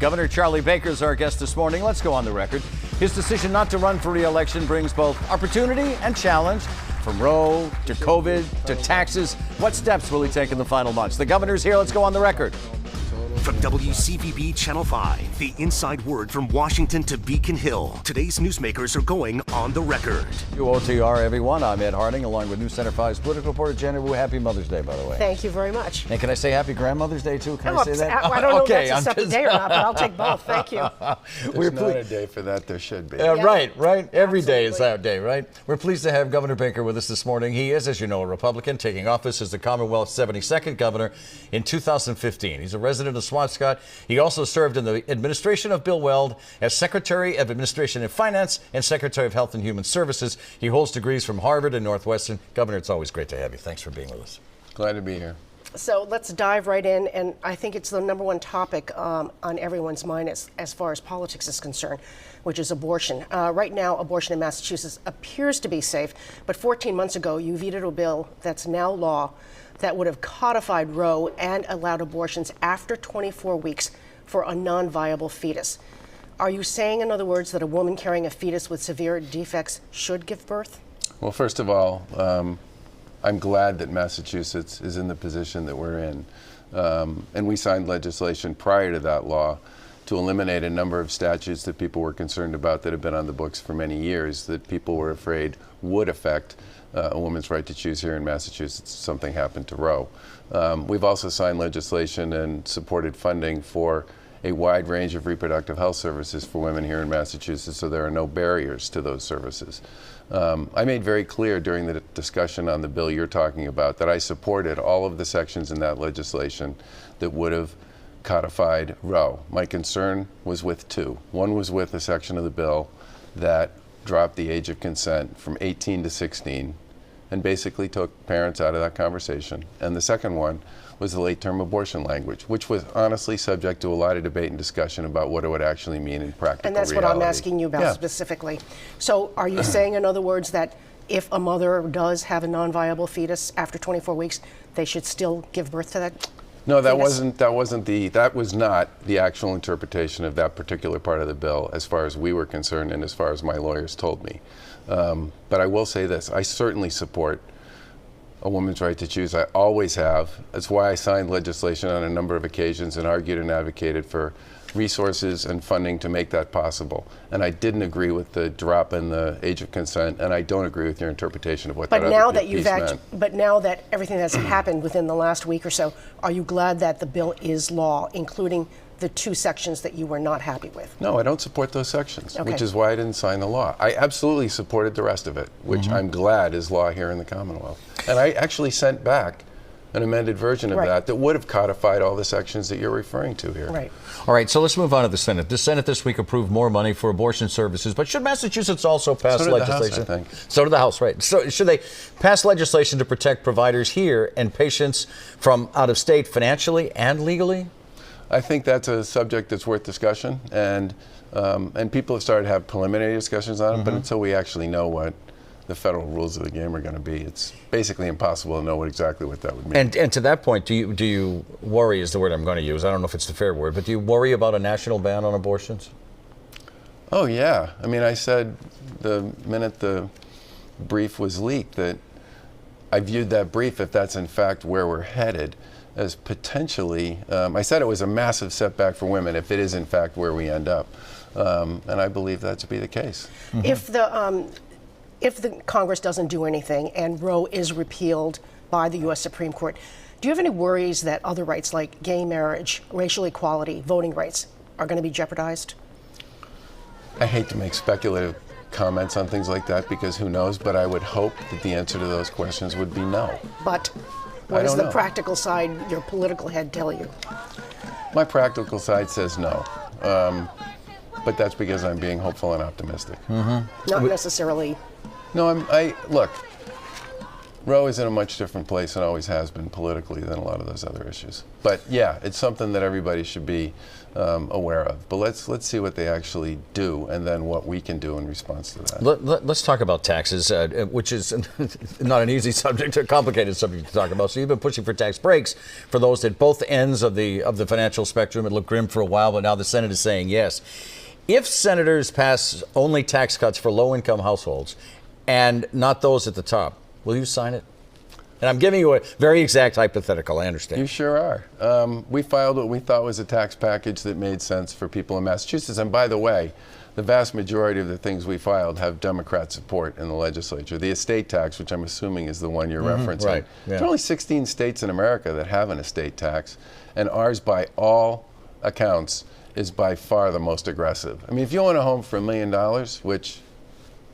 Governor Charlie Baker is our guest this morning. Let's go on the record. His decision not to run for re-election brings both opportunity and challenge. From Roe to COVID to taxes, what steps will he take in the final months? The governor's here. Let's go on the record. From WCVB Channel 5, the inside word from Washington to Beacon Hill. Today's newsmakers are going on the record. You OTR, everyone. I'm Ed Harding, along with News Center 5's political reporter Janet Wu. Happy Mother's Day, by the way. Thank you very much. And can I say Happy Grandmother's Day, too? Can I say that? I don't know okay, if that's a separate day or not, but I'll take both. Thank you. There's not a day for that. There should be. Yeah. Right. Every day is that day, right? We're pleased to have Governor Baker with us this morning. He is, as you know, a Republican, taking office as the Commonwealth's 72nd governor in 2015. He's a resident of Swampscott. He also served in the administration of Bill Weld as Secretary of Administration and Finance and Secretary of Health and Human Services. He holds degrees from Harvard and Northwestern. Governor, it's always great to have you. Thanks for being with us. Glad to be here. So let's dive right in, and I think it's the number one topic on everyone's mind as far as politics is concerned, which is abortion. Right now, abortion in Massachusetts appears to be safe, but 14 months ago, you vetoed a bill that's now law that would have codified Roe and allowed abortions after 24 weeks for a non-viable fetus. Are you saying, in other words, that a woman carrying a fetus with severe defects should give birth? Well, first of all, I'm glad that Massachusetts is in the position that we're in. And we signed legislation prior to that law to eliminate a number of statutes that people were concerned about that have been on the books for many years, that people were afraid would affect a woman's right to choose here in Massachusetts if something happened to Roe. We've also signed legislation and supported funding for a wide range of reproductive health services for women here in Massachusetts, so there are no barriers to those services. I made very clear during the discussion on the bill you're talking about that I supported all of the sections in that legislation that would have codified Roe. My concern was with two. One was with a section of the bill that dropped the age of consent from 18 to 16 and basically took parents out of that conversation. And the second one was the late-term abortion language, which was honestly subject to a lot of debate and discussion about what it would actually mean in practical reality. And that's what I'm asking you about specifically. So are you saying, in other words, that if a mother does have a non-viable fetus after 24 weeks, they should still give birth to that? No, that was not the actual interpretation of that particular part of the bill as far as we were concerned and as far as my lawyers told me. But I will say this, I certainly support a woman's right to choose. I always have. That's why I signed legislation on a number of occasions and argued and advocated for resources and funding to make that possible. And I didn't agree with the drop in the age of consent, and I don't agree with your interpretation of what that other piece meant. But now that everything that's happened within the last week or so, are you glad that the bill is law, including the two sections that you were not happy with? No, I don't support those sections, which is why I didn't sign the law. I absolutely supported the rest of it, which I'm glad is law here in the Commonwealth. And I actually sent back an amended version of that would have codified all the sections that you're referring to here. Right. All right, so let's move on to the Senate. The Senate this week approved more money for abortion services, but should Massachusetts also pass legislation? The House, I think. So did the House, right. So should they pass legislation to protect providers here and patients from out of state financially and legally? I think that's a subject that's worth discussion, and people have started to have preliminary discussions on it, but until we actually know what the federal rules of the game are going to be, it's basically impossible to know exactly what that would mean. And to that point, do you worry, is the word I'm going to use, I don't know if it's the fair word, but do you worry about a national ban on abortions? Oh yeah, I mean, I said the minute the brief was leaked that I viewed that brief, if that's in fact where we're headed, as potentially, I said it was a massive setback for women if it is in fact where we end up. And I believe that to be the case. If the Congress doesn't do anything and Roe is repealed by the U.S. Supreme Court, do you have any worries that other rights like gay marriage, racial equality, voting rights are going to be jeopardized? I hate to make speculative comments on things like that because who knows, but I would hope that the answer to those questions would be no. But what does the practical side, your political head, tell you? My practical side says no. But that's because I'm being hopeful and optimistic. Not necessarily. No, look, Roe is in a much different place and always has been politically than a lot of those other issues. But yeah, it's something that everybody should be aware of. But let's see what they actually do, and then what we can do in response to that. Let's talk about taxes, which is not an easy subject, a complicated subject to talk about. So you've been pushing for tax breaks for those at both ends of the financial spectrum. It looked grim for a while, but now the Senate is saying yes. If senators pass only tax cuts for low-income households and not those at the top, will you sign it? And I'm giving you a very exact hypothetical, I understand. You sure are. We filed what we thought was a tax package that made sense for people in Massachusetts. And by the way, the vast majority of the things we filed have Democrat support in the legislature. The estate tax, which I'm assuming is the one you're referencing. Right, yeah. There are only 16 states in America that have an estate tax, and ours, by all accounts, is by far the most aggressive. I mean, if you own a home for $1 million, which,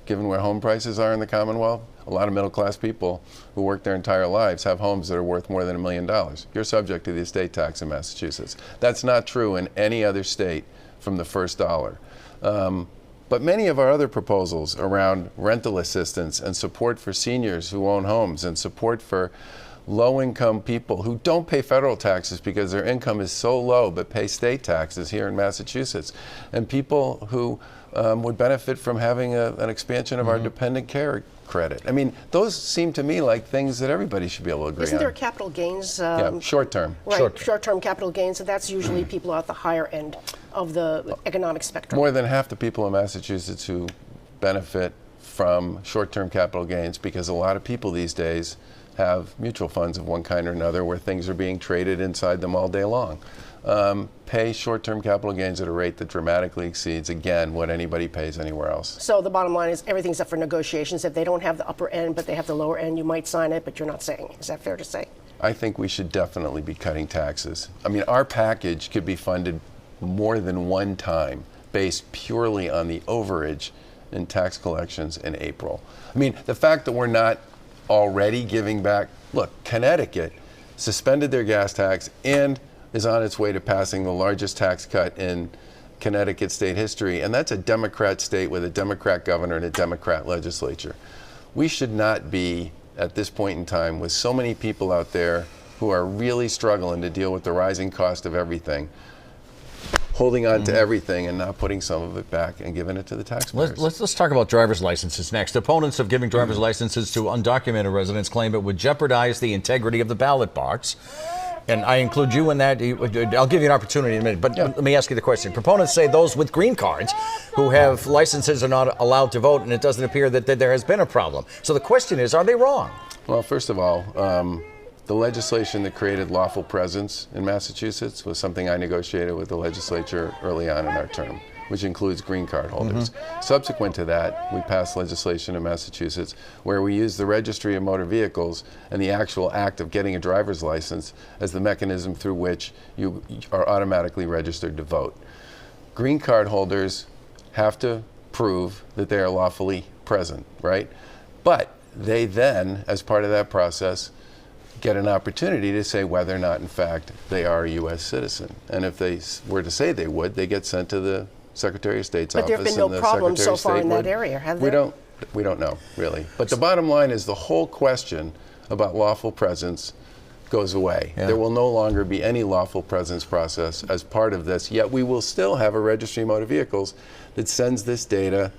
given where home prices are in the Commonwealth, a lot of middle-class people who work their entire lives have homes that are worth more than $1 million. You're subject to the estate tax in Massachusetts. That's not true in any other state from the first dollar. But many of our other proposals around rental assistance and support for seniors who own homes and support for low-income people who don't pay federal taxes because their income is so low but pay state taxes here in Massachusetts, and people who would benefit from having an expansion of our dependent care credit. I mean, those seem to me like things that everybody should be able to agree on. Isn't there capital gains? Yeah, short-term. Right, short-term capital gains, and that's usually people at the higher end of the economic spectrum. More than half the people in Massachusetts who benefit from short-term capital gains, because a lot of people these days have mutual funds of one kind or another where things are being traded inside them all day long. Pay short-term capital gains at a rate that dramatically exceeds, again, what anybody pays anywhere else. So the bottom line is everything's up for negotiations. If they don't have the upper end, but they have the lower end, you might sign it, but you're not saying. Is that fair to say? I think we should definitely be cutting taxes. I mean, our package could be funded more than one time based purely on the overage in tax collections in April. I mean, the fact that we're not already giving back, look, Connecticut suspended their gas tax and is on its way to passing the largest tax cut in Connecticut state history, and that's a Democrat state with a Democrat governor and a Democrat legislature. We should not be, at this point in time, with so many people out there who are really struggling to deal with the rising cost of everything, holding on to everything and not putting some of it back and giving it to the taxpayers. Let's talk about driver's licenses next. Opponents of giving driver's licenses to undocumented residents claim it would jeopardize the integrity of the ballot box. And I include you in that. I'll give you an opportunity in a minute, but let me ask you the question. Proponents say those with green cards who have licenses are not allowed to vote, and it doesn't appear that there has been a problem. So the question is, are they wrong? Well, first of all, the legislation that created lawful presence in Massachusetts was something I negotiated with the legislature early on in our term, which includes green card holders. Subsequent to that, we passed legislation in Massachusetts where we used the registry of motor vehicles and the actual act of getting a driver's license as the mechanism through which you are automatically registered to vote. Green card holders have to prove that they are lawfully present, right? But they then, as part of that process, get an opportunity to say whether or not, in fact, they are a U.S. citizen. And if they were to say they would, they get sent to the Secretary of State's office. But there have been no problems so far in that area, have there? We don't know, really. But the bottom line is the whole question about lawful presence goes away. Yeah. There will no longer be any lawful presence process as part of this, yet we will still have a registry of motor vehicles that sends this data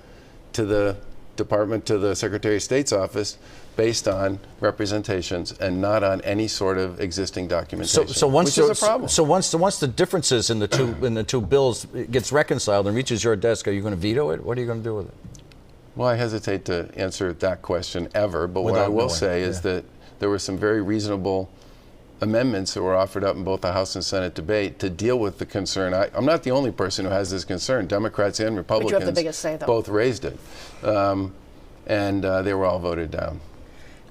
to the department, to the Secretary of State's office, based on representations and not on any sort of existing documentation, which is a problem. So once the differences in the two bills gets reconciled and reaches your desk, are you going to veto it? What are you going to do with it? Well, I hesitate to answer that question ever, but what I will say is that there were some very reasonable amendments that were offered up in both the House and Senate debate to deal with the concern. I'm not the only person who has this concern. Democrats and Republicans but you have the biggest say, though. Both raised it, and they were all voted down.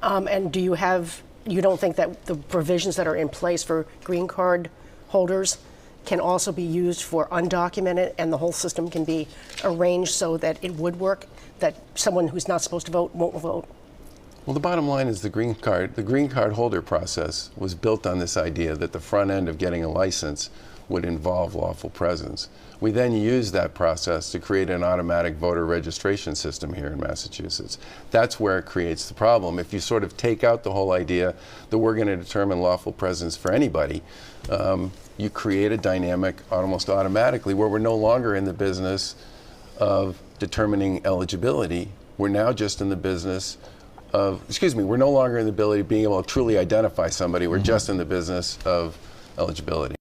And you don't think that the provisions that are in place for green card holders can also be used for undocumented, and the whole system can be arranged so that it would work, that someone who's not supposed to vote won't vote? Well, the bottom line is the green card holder process was built on this idea that the front end of getting a license would involve lawful presence. We then use that process to create an automatic voter registration system here in Massachusetts. That's where it creates the problem. If you sort of take out the whole idea that we're going to determine lawful presence for anybody, you create a dynamic almost automatically where we're no longer in the business of determining eligibility. We're now just in the business of, we're no longer in the ability of being able to truly identify somebody. We're just in the business of eligibility.